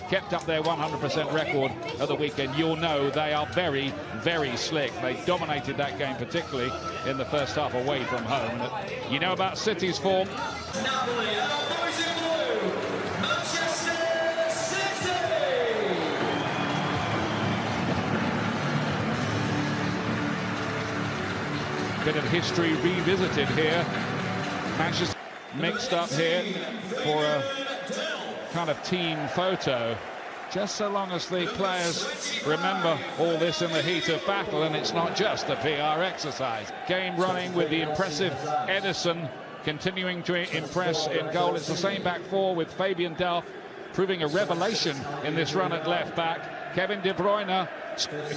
kept up their 100% record at the weekend, you'll know they are very, very slick. They dominated that game, particularly in the first half away from home. And you know about City's form. Napoli, boys in blue, Manchester City. Bit of history revisited here. Manchester mixed up here for a kind of team photo. Just so long as the players remember all this in the heat of battle, and it's not just a PR exercise. Game running with the impressive Edison continuing to impress in goal. It's the same back four with Fabian Delph proving a revelation in this run at left back. Kevin De Bruyne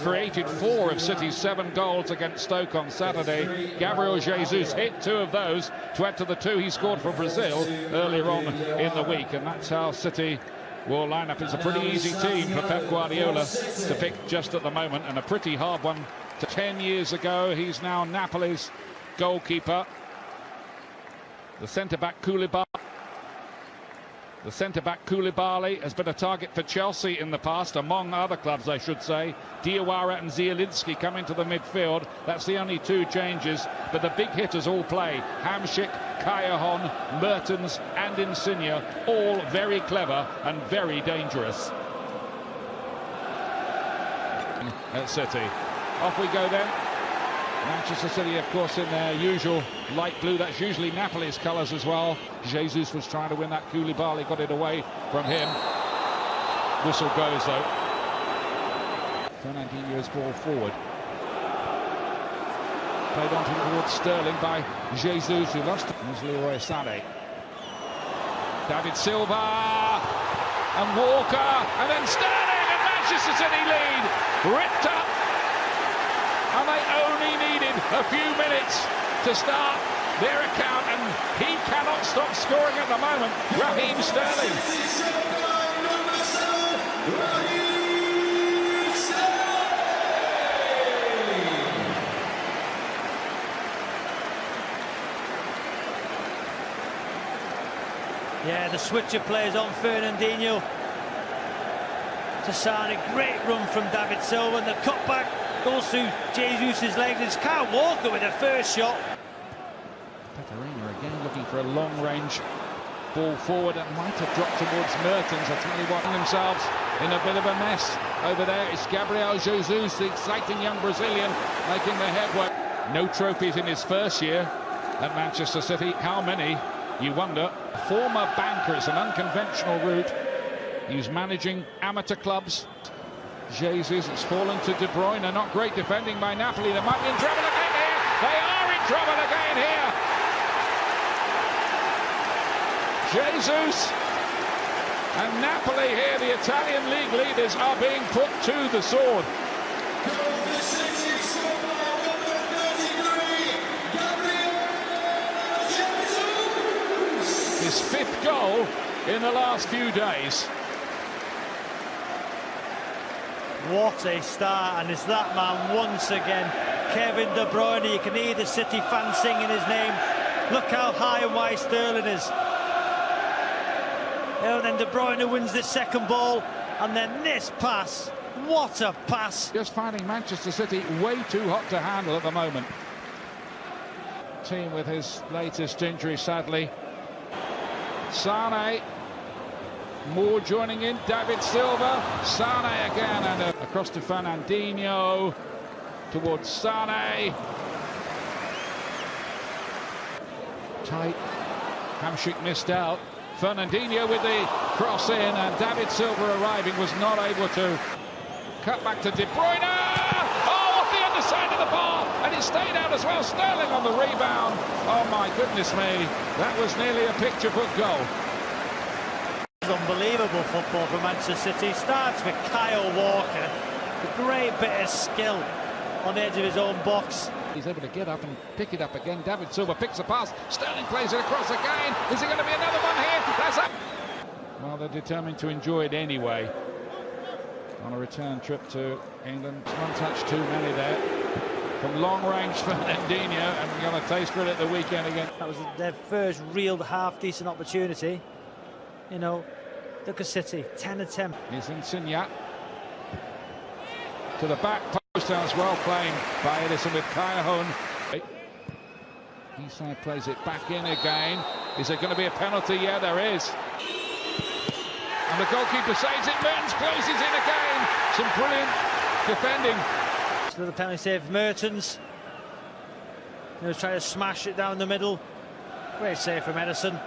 created 4 of City's 7 goals against Stoke on Saturday. Gabriel Jesus hit 2 of those to add to the 2 he scored for Brazil earlier on in the week, and that's how City will line up. It's a pretty easy team for Pep Guardiola to pick just at the moment, and a pretty hard one. 10 years ago, he's now Napoli's goalkeeper. The centre-back Koulibaly has been a target for Chelsea in the past, among other clubs, I should say. Diawara and Zielinski come into the midfield. That's the only 2 changes, but the big hitters all play. Hamšík, Callejon, Mertens and Insigne, all very clever and very dangerous. At City. Off we go then. Manchester City, of course, in their usual light blue. That's usually Napoli's colours as well. Jesus was trying to win that. Koulibaly got it away from him. Whistle goes, though. Fernandinho's ball forward. Played on towards Sterling by Jesus, who lost it. There's Leroy Sané. David Silva and Walker, and then Sterling, and Manchester City lead. Ripped up. And they only needed a few minutes to start their account, and he cannot stop scoring at the moment. Raheem Sterling. Yeah, the switcher plays on Fernandinho to sign a great run from David Silva, and the cutback goes through Jesus' legs. It's Kyle Walker with the first shot. Petarina again looking for a long-range ball forward, and might have dropped towards Mertens. I tell you what, themselves in a bit of a mess over there. It's Gabriel Jesus, the exciting young Brazilian, making the headway. No trophies in his first year at Manchester City. How many, you wonder? Former banker, it's an unconventional route. He's managing amateur clubs. Jesus, it's fallen to De Bruyne. Not great defending by Napoli. They might be in trouble again here. They are in trouble again here. Jesus and Napoli here, the Italian league leaders, are being put to the sword. His 5th goal in the last few days. What a start, and it's that man once again, Kevin De Bruyne. You can hear the City fans singing his name. Look how high and wide Sterling is. And then De Bruyne wins the second ball, and then this pass. What a pass. Just finding Manchester City way too hot to handle at the moment. Team with his latest injury, sadly. Sané. Moore joining in, David Silva, Sané again, and across to Fernandinho, towards Sané. Tight, Hamšík missed out. Fernandinho with the cross in, and David Silva arriving was not able to. Cut back to De Bruyne. Oh, off the underside of the bar, and it stayed out as well. Sterling on the rebound. Oh my goodness me, that was nearly a picture-book goal. Unbelievable football from Manchester City. Starts with Kyle Walker, a great bit of skill on the edge of his own box. He's able to get up and pick it up again. David Silva picks a pass. Sterling plays it across again. Is there going to be another one here? That's up. Well, they're determined to enjoy it anyway. On a return trip to England. One touch too many there. From long range, Fernandinho, and we got a taste for it at the weekend again. That was their first real half-decent opportunity. You know, Look at City, 10 of 10. Here's Insigne. To the back post as well, playing by Edison with Callejon. Eastside plays it back in again. Is there going to be a penalty? Yeah, there is. And the goalkeeper saves it. Mertens closes in again. Some brilliant defending. Another penalty save, Mertens. He was trying to smash it down the middle. Great save from Edison.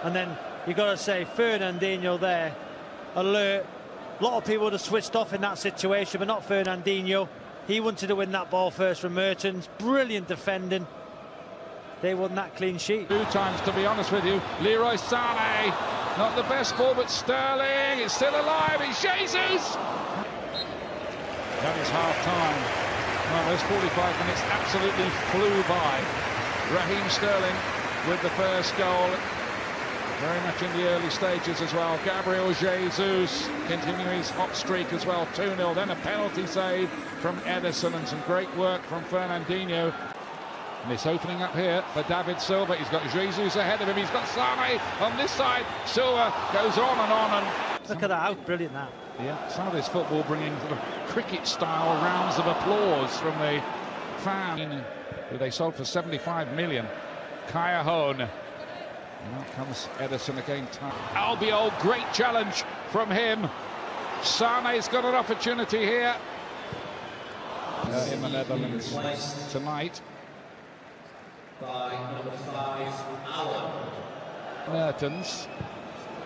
And then you've got to say, Fernandinho there, alert. A lot of people would have switched off in that situation, but not Fernandinho. He wanted to win that ball first from Mertens. Brilliant defending. They won that clean sheet. 2 times, to be honest with you. Leroy Sané, not the best ball, but Sterling is still alive. It's Jesus. That is half-time. Well, those 45 minutes absolutely flew by. Raheem Sterling with the first goal. Very much in the early stages as well. Gabriel Jesus continuing his hot streak as well. 2-0, then a penalty save from Edison and some great work from Fernandinho. And it's opening up here for David Silva. He's got Jesus ahead of him. He's got Sané on this side. Silva goes on and on. And look at that, how brilliant that. Yeah, some of this football bringing sort of cricket-style rounds of applause from the fan, who they sold for 75 million. Callejon. And out comes Edison again. Albiol, great challenge from him. Sané's got an opportunity here in the Netherlands tonight. By number 5, Allen. Mertens.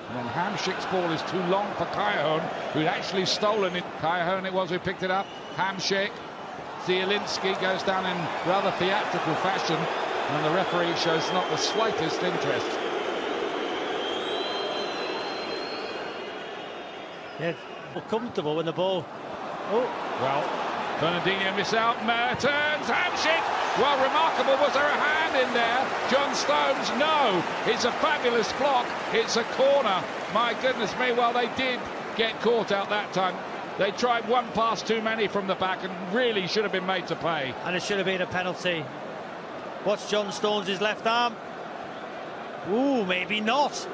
And then Hamšík's ball is too long for Callejon, who'd actually stolen it. Callejon it was who picked it up. Hamšík. Zielinski goes down in rather theatrical fashion, and the referee shows not the slightest interest. Yeah, comfortable with the ball. Oh, well, Fernandinho miss out. Mertens, Hamšík. Well, remarkable. Was there a hand in there? John Stones, no. It's a fabulous block. It's a corner. My goodness me. Well, they did get caught out that time. They tried one pass too many from the back and really should have been made to pay. And it should have been a penalty. Watch John Stones' left arm. Ooh, maybe not.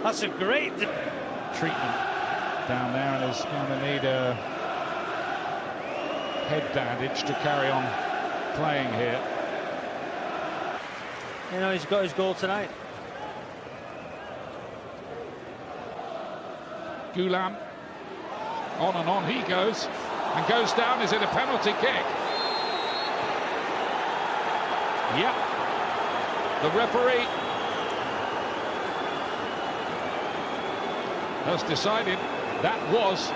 That's a great treatment down there, and is going to need a head bandage to carry on playing here. You know, he's got his goal tonight. Gulam, on and on he goes, and goes down. Is it a penalty kick? Yep. The referee has decided that was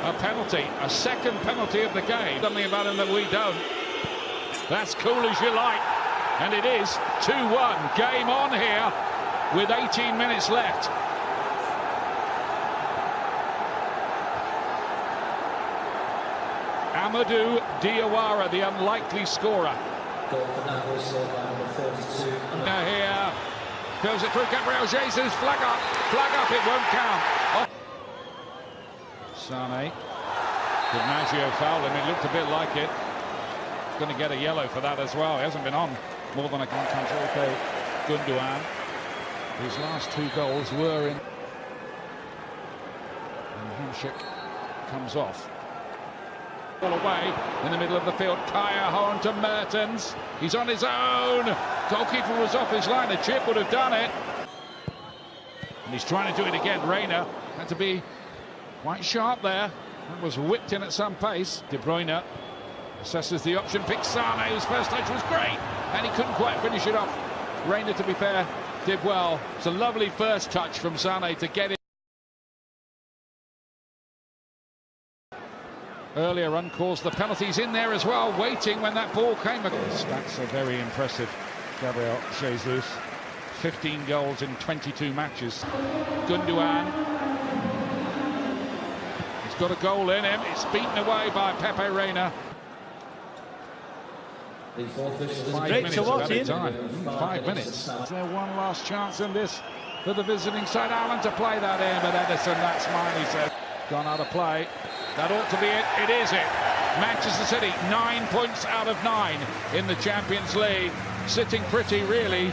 a penalty, a second penalty of the game. Something about him that we don't. That's cool as you like. And it is 2-1. Game on here with 18 minutes left. Amadou Diawara, the unlikely scorer. Goal for Napoli, scored by number 32. Here, fills it through. Gabriel Jesus, flag up, it won't count. Oh. Sané. DiMaggio fouled him, it looked a bit like it. He's going to get a yellow for that as well. He hasn't been on more than a contact. Okay, Gundogan. His last 2 goals were in. And Hamšík comes off. All away in the middle of the field. Callejon to Mertens. He's on his own. Goalkeeper was off his line. A chip would have done it. And he's trying to do it again. Reina had to be quite sharp there. That was whipped in at some pace. De Bruyne assesses the option. Picks Sané, whose first touch was great, and he couldn't quite finish it off. Reina, to be fair, did well. It's a lovely first touch from Sané to get it. Earlier run calls the penalties in there as well, waiting when that ball came. Stats are very impressive. Gabriel Jesus, 15 goals in 22 matches. Gundogan, he's got a goal in him. It's beaten away by Pepe Reina. The fourth official is great minutes to watch at a in. time. 5 minutes. Is there one last chance in this for the visiting side? Allen to play that in, but Edison, that's mine, he said. Gone out of play. That ought to be it. It is it. Manchester City, 9 points out of 9 in the Champions League. Sitting pretty, really.